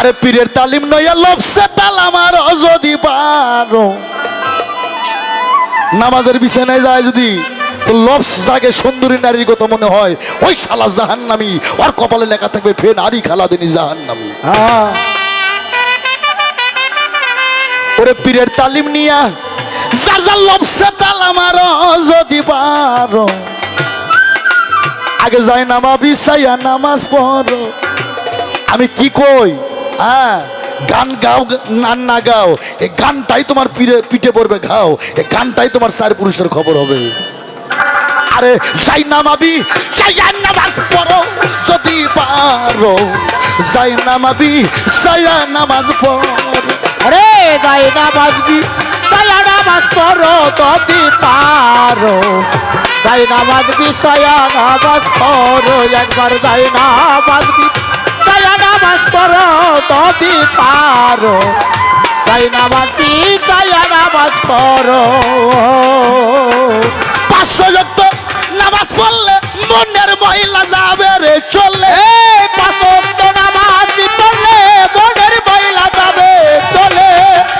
আরে পীরের তালিম নইয়া লফসে তাল আমার যদি পারো নামাজের বিছানায় যায় যদি তো লফস জাগে সুন্দরী নারীর কথা মনে হয় ওই শালা জাহান্নামী ওর কপালে লেখা থাকবে ফে নারী খালাদিনী জাহান্নামী ওরে পীরের তালিম নিয়া যার যার লফসে তাল আমার যদি পারো আগে যায় নামা বিছাইয়া নামাজ পড়ো আমি কি কই হ্যাঁ গান গাও নান না গাও এই গানটাই তোমার পিঠে পড়বে ঘাও এই গানটাই তোমার চার পুরুষের খবর হবে আরে যাই নামাবি যাইয়া নামাজ পড়ো যদি পারো যাই নামাবি যাইয়া নামাজ পড়ো আরে যাই নামাজবি যাইয়া নামাজ পড়ো যদি পারো যাই নামাজবি যাইয়া নামাজ পড়ো একবার যাই নামাজবি যাইয়া নামাজ পড়ো যদি পারো যাই নামাজবি যাইয়া নামাজ পড়ো 500 যত নামাজ পড়লে মনের মহিলা যাবে রে চলে 5 ওয়াক্ত নামাজ পড়লে মনের মহিলা যাবে চলে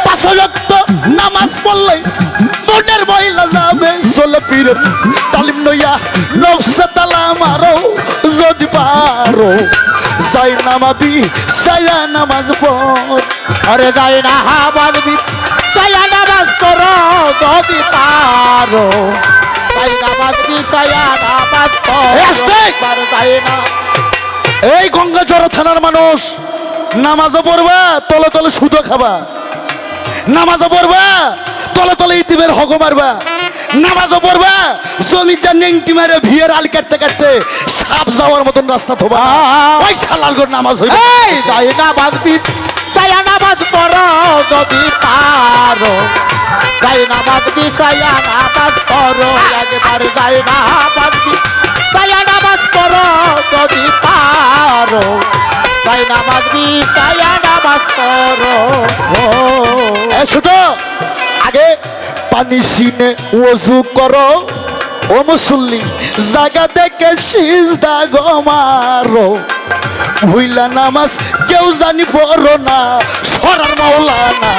500 যত নামাজ পড়লে মনের মহিলা যাবে চলে পীর তালিম নইয়া নফসে তালা মারো যদি পারো যাই নামাবি যাইয়া নামাজ পড় আরে যাই নামাজবি যাইয়া নামাজ পড়ো যদি পারো যাই নামাজবি যাইয়া নামাজ পড়ো যাই না এই গঙ্গাচর থানার মানুষ নামাজও পড়বা তলে তলে সুদো খাবা নামাজও পড়বা তলে তলে ইতিমের হক মারবা নামাজও পড়বা জমি যা নেংটি মারে ভিয়ের আল কাটতে কাটতে সাপ যাওয়ার মতন রাস্তা থবা ওই শালার গো নামাজ হইবে এই যাই নামাজবি যাইয়া নামাজ পড়ো যদি পারো যাই নামাজবি যাইয়া নামাজ পড়ো একবার যাই নামাজবি যাইয়া নামাজ পড়ো যদি পারো যাই নামাজবি যাইয়া নামাজ পড়ো শুধু আগে পানি সিনে ওযু করো ও মুসল্লি জায়গা দেখে সিজদা গো মারো ভুইলা নামাজ কেউ জানি পড়ো না সরার মাওলানা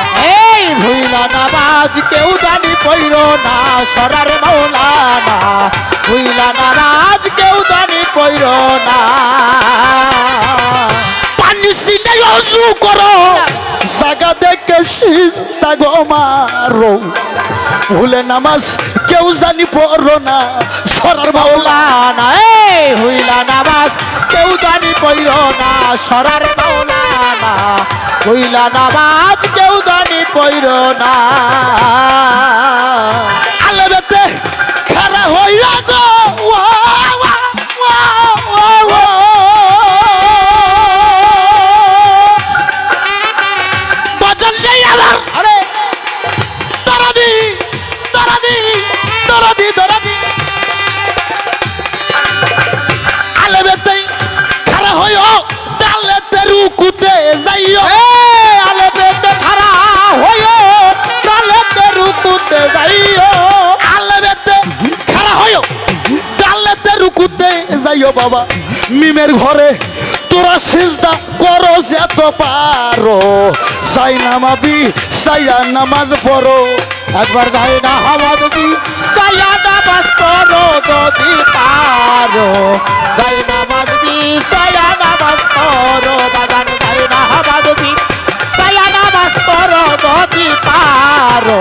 এই ভুইলা নামাজ কেউ জানি পড়ো না সরার মাওলানা ভুইলা নামাজ কেউ জানি পড়ো না পানি সিনে ওযু করো জায়গা দেখে সিজদা গো মারো ভুলে নামাজ কেউ জানি পড়ো না সরার মাওলানা এই হইলা নামাজ কেউ জানি পড়ো না সরার মাওলানা হইলা নামাজ কেউ জানি পড়ো না আলেবেতে খারা হইয়া গো বাজার যাই আবার আরে দরাদি দরাদি দরাদি দরাদি আলেবেতে খারা হইও ডালেতে রুকুতে যাইও আলে বেতে খারা হইও ডালেতে রুকুতে যাইও আলেবেতে খারা হইও ডালেতে রুকুতে যাইও বাবা মিমের ঘরে তোরা সিজদা করো যত পারো যাই নামাবি যাইয়া নামাজ পড়ো একবার যাই নামাজবি যাইয়া নামাজ পড়ো যদি পারো যাই নামাজবি যাইয়া নামাজ পড়ো বাজান যাই নামাজবি যাইয়া নামাজ পড়ো যদি পারো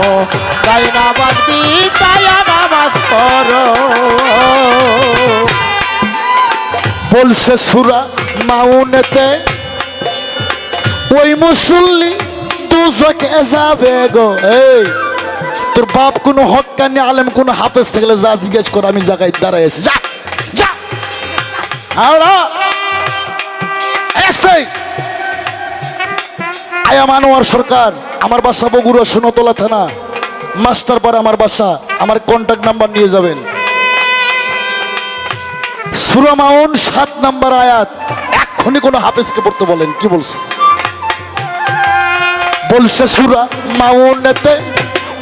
যাই নামাজবি যাইয়া নামাজ পড়ো বলছে সুরা মাউনেতে ওই মুসল্লি দুজকে যাবে গো এই তোর বাপ কোনো হক্কানি আলেম কোনো হাফেজ থাকলে যা জিজ্ঞেস কর আমি জায়গায় দাঁড়াই আছি যা যা আয়া মানোয়ার সরকার আমার বাসা বগুড়া সোনাতলা থানা মাস্টার পাড়া আমার বাসা আমার কন্ট্যাক্ট নাম্বার নিয়ে যাবেন সূরা মাউন 7 নম্বর আয়াত এক্ষুনি কোনো হাফেজকে পড়তে বলেন কি বলছে বলছে সূরা মাউনেতে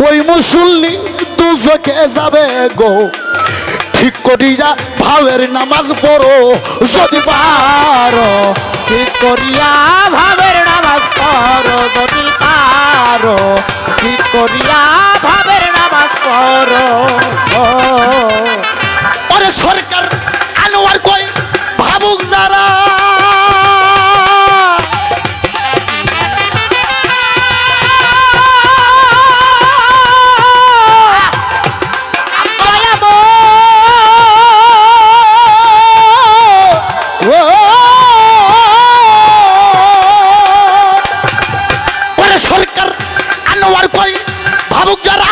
ওই মুসল্লি দুজকে যাবে গো ঠিক করিয়া ভাবের নামাজ পড়ো যদি পারো ঠিক করিয়া ভাবের নামাজ পড়ো যদি পারো ঠিক করিয়া ভাবের নামাজ পড়ো ওরে সরকার আনোয়ার কই ভাবুক যারা ওরে সরকার আনোয়ার কই ভাবুক যারা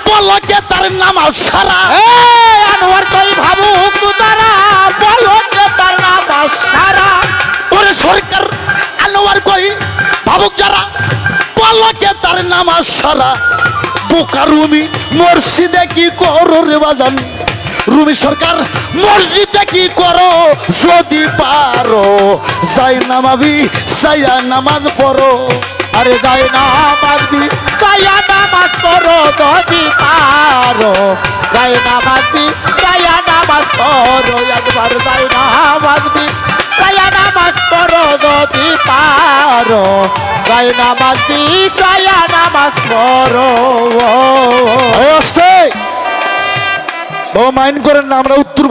বলকে তার নামাজ সারা আনোয়ার কই ভাবুক যারা বলো যে তার নামাজ সারা ওরে সরকার আনোয়ার কই ভাবুক যারা বলকে তার নামাজ সারা বোকা রুমি মসজিদে কি করো রে বাজান রুমি সরকার মসজিদে কি করো যদি পারো যাই নামাবি সাইয়া নামাজ পড়ো আরে যাই নামাজ বি সায়া নামাজ পড়ো যদি পারো যাই নামাজ বি সায়া নামাজ পড়ো একবার যাই নামাজ বি সায়া নামাজ পড়ো যদি পারো যাই নামাজ বি সায়া নামাজ পড়ো আসতে ও মাইন্ড করেন না আমরা উত্তর